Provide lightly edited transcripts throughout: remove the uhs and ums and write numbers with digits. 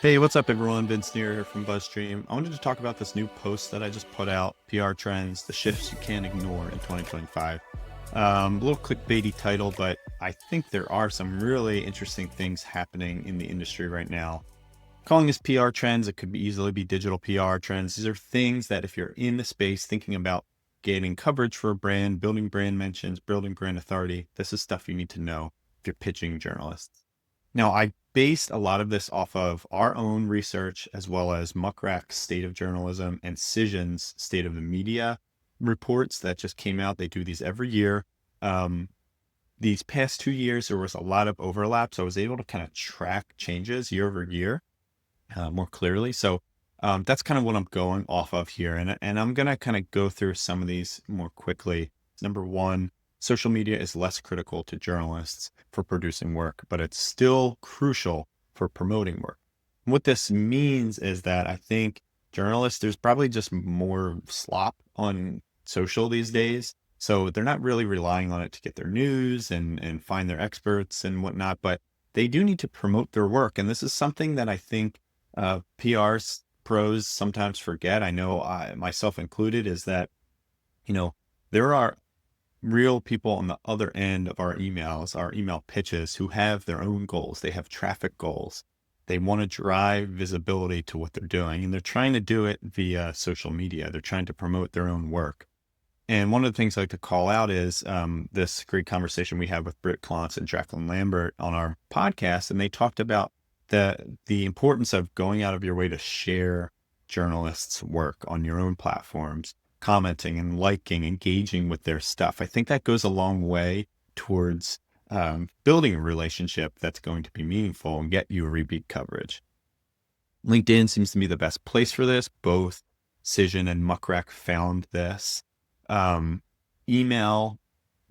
Hey, what's up, everyone? Vince Neer here from BuzzStream. I wanted to talk about this new post that I just put out, PR Trends, the shifts you can't ignore in 2025. A little clickbaity title, but I think there are some really interesting things happening in the industry right now. Calling this PR trends, it could easily be digital PR trends. These are things that if you're in the space thinking about gaining coverage for a brand, building brand mentions, building brand authority, this is stuff you need to know if you're pitching journalists. Now, I based a lot of this off of our own research, as well as Muck Rack's State of Journalism and Cision's State of the Media reports that just came out. They do these every year. Um, these past 2 years, there was a lot of overlap. So I was able to kind of track changes year over year more clearly. So that's kind of what I'm going off of here. And I'm going to kind of go through some of these more quickly. Number one, social media is less critical to journalists for producing work, but it's still crucial for promoting work. What this means is that I think journalists, there's probably just more slop on social these days. So they're not really relying on it to get their news and find their experts and whatnot, but they do need to promote their work. And this is something that I think PR pros sometimes forget. I know myself included, is that, there are real people on the other end of our emails, our email pitches, who have their own goals. They have traffic goals. They want to drive visibility to what they're doing, and they're trying to do it via social media. They're trying to promote their own work. And one of the things I like to call out is this great conversation we had with Britt Klontz and Jacqueline Lambert on our podcast, and they talked about the importance of going out of your way to share journalists' work on your own platforms, commenting and liking, engaging with their stuff. I think that goes a long way towards building a relationship that's going to be meaningful and get you repeat coverage. LinkedIn seems to be the best place for this. Both Cision and Muck Rack found this. Email,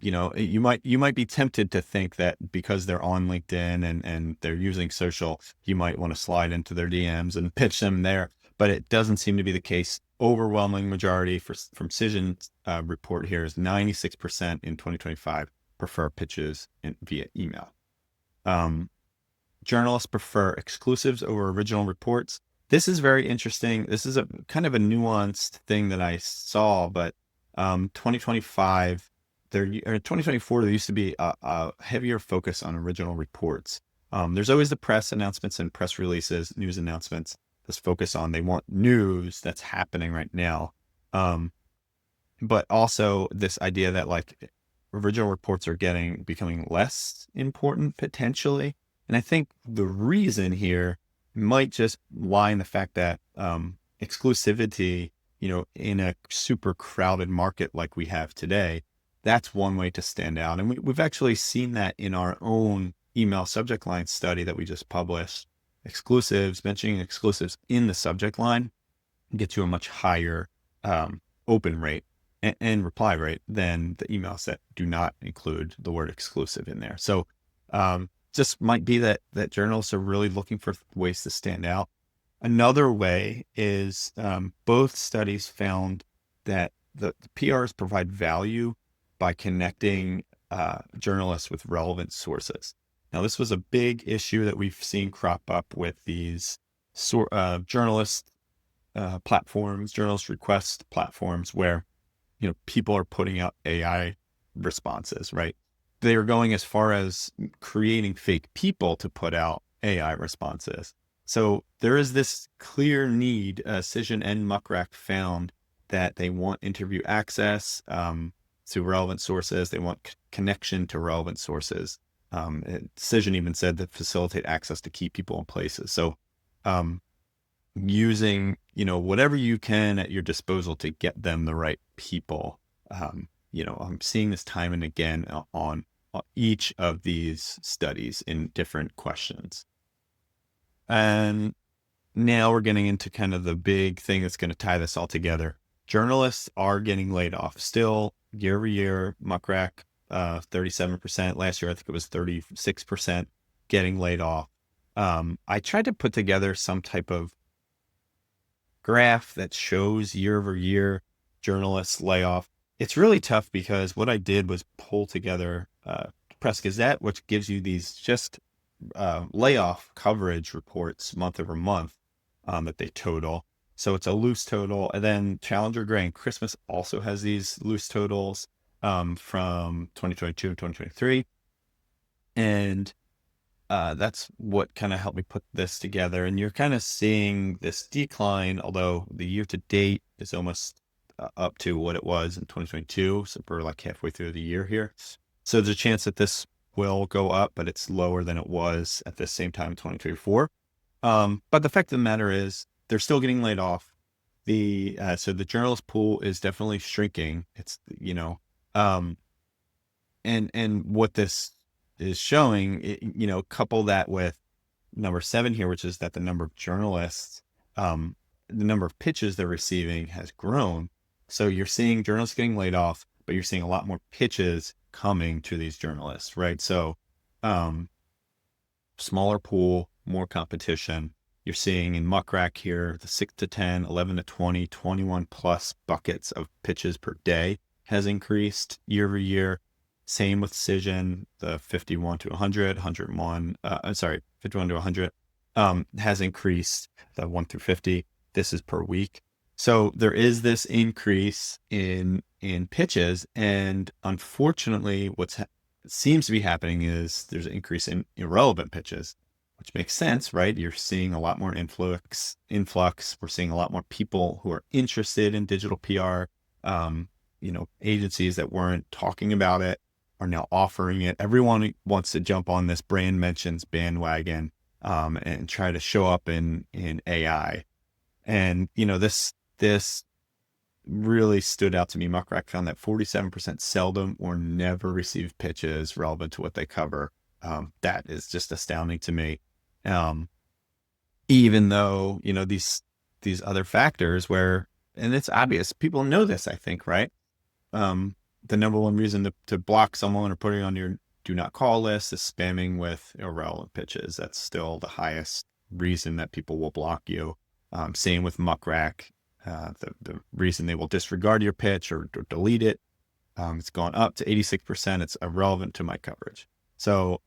you might be tempted to think that because they're on LinkedIn and they're using social, you might want to slide into their DMs and pitch them there, but it doesn't seem to be the case. Overwhelming majority from Cision's report here is 96% in 2025 prefer pitches via email. Journalists prefer exclusives over original reports. This is very interesting. This is a kind of a nuanced thing that I saw, but 2025, or 2024, there used to be a heavier focus on original reports. There's always the press announcements and press releases, news announcements. This focus on, they want news that's happening right now. But also this idea that like original reports are becoming less important potentially. And I think the reason here might just lie in the fact that exclusivity, in a super crowded market like we have today, that's one way to stand out. And we've actually seen that in our own email subject line study that we just published. Mentioning exclusives in the subject line gets you a much higher open rate and reply rate than the emails that do not include the word exclusive in there. So just might be that journalists are really looking for ways to stand out. Another way is both studies found that the PRs provide value by connecting journalists with relevant sources. Now, this was a big issue that we've seen crop up with these journalist platforms, journalist request platforms, where people are putting out AI responses, right? They are going as far as creating fake people to put out AI responses. So there is this clear need. Cision and Muck Rack found that they want interview access to relevant sources. They want connection to relevant sources. Cision even said that facilitate access to key people and places. So using, whatever you can at your disposal to get them the right people. I'm seeing this time and again on each of these studies in different questions. And now we're getting into kind of the big thing that's going to tie this all together. Journalists are getting laid off still year over year. Muck Rack, 37%. Last year, I think it was 36% getting laid off. I tried to put together some type of graph that shows year over year journalists layoff. It's really tough because what I did was pull together Press Gazette, which gives you these just layoff coverage reports month over month that they total. So it's a loose total. And then Challenger Gray and Christmas also has these loose totals from 2022 and 2023. And that's what kind of helped me put this together. And you're kind of seeing this decline, although the year to date is almost up to what it was in 2022. So we're like halfway through the year here. So there's a chance that this will go up, but it's lower than it was at the same time in 2024. But the fact of the matter is they're still getting laid off. So the journalist pool is definitely shrinking. It's, and what this is showing, couple that with number 7 here, which is that the number of journalists, the number of pitches they're receiving has grown. So you're seeing journalists getting laid off, but you're seeing a lot more pitches coming to these journalists, right? So, smaller pool, more competition. You're seeing in Muck Rack here, the 6 to 10, 11 to 20, 21 plus buckets of pitches per day has increased year over year. Same with Cision, the 51 to 100, 101, 51 to 100 has increased, the 1 through 50. This is per week. So there is this increase in pitches, and unfortunately, what seems to be happening is there's an increase in irrelevant pitches, which makes sense, right? You're seeing a lot more influx. We're seeing a lot more people who are interested in digital PR. Agencies that weren't talking about it are now offering it. Everyone wants to jump on this brand mentions bandwagon and try to show up in AI. And this really stood out to me. Muck Rack found that 47% seldom or never receive pitches relevant to what they cover. That is just astounding to me. Even though, these other factors and it's obvious, people know this, I think, right? The number one reason to block someone or put it on your do not call list is spamming with irrelevant pitches. That's still the highest reason that people will block you. Same with Muck Rack. The reason they will disregard your pitch or delete it, it's gone up to 86%. It's irrelevant to my coverage. So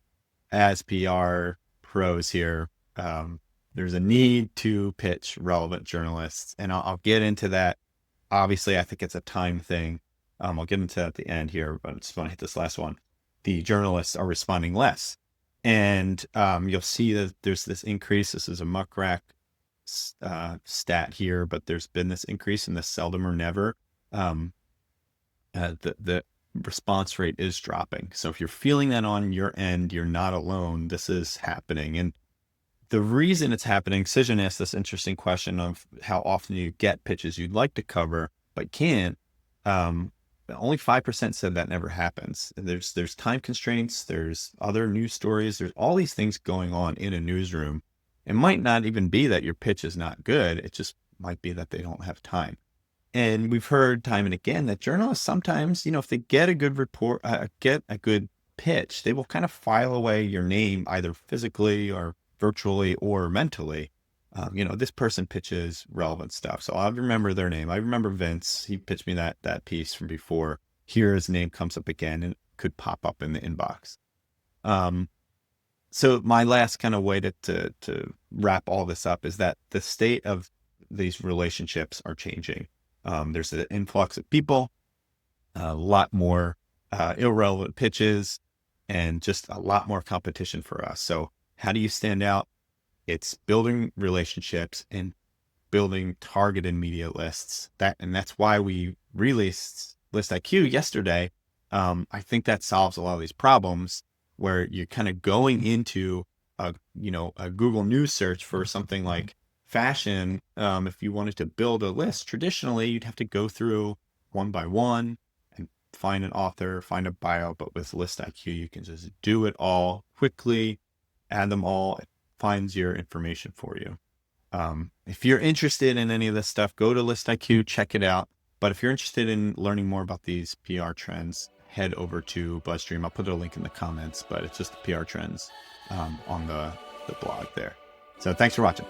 as PR pros here, there's a need to pitch relevant journalists, and I'll get into that. Obviously, I think it's a time thing. I'll get into that at the end here, but I just want to hit this last one. The journalists are responding less, and you'll see that there's this increase. This is a Muck Rack stat here, but there's been this increase in the seldom or never. The response rate is dropping. So if you're feeling that on your end, you're not alone. This is happening. And the reason it's happening, Cision asked this interesting question of how often you get pitches you'd like to cover, but can't. Only 5% said that never happens. There's time constraints. There's other news stories. There's all these things going on in a newsroom. It might not even be that your pitch is not good. It just might be that they don't have time. And we've heard time and again that journalists sometimes, if they get a good report, get a good pitch, they will kind of file away your name either physically or virtually or mentally. This person pitches relevant stuff. So I remember their name. I remember Vince. He pitched me that piece from before. Here his name comes up again and it could pop up in the inbox. So my last kind of way to wrap all this up is that the state of these relationships are changing. There's an influx of people, a lot more irrelevant pitches, and just a lot more competition for us. So how do you stand out? It's building relationships and building targeted media lists. That's why we released List IQ yesterday. I think that solves a lot of these problems where you're kind of going into a Google News search for something like fashion. If you wanted to build a list, traditionally you'd have to go through one by one and find an author, find a bio. But with List IQ, you can just do it all quickly, add them all. It finds your information for you. If you're interested in any of this stuff, go to List IQ, check it out. But if you're interested in learning more about these PR trends, head over to BuzzStream. I'll put a link in the comments, but it's just the PR trends on the blog there. So thanks for watching.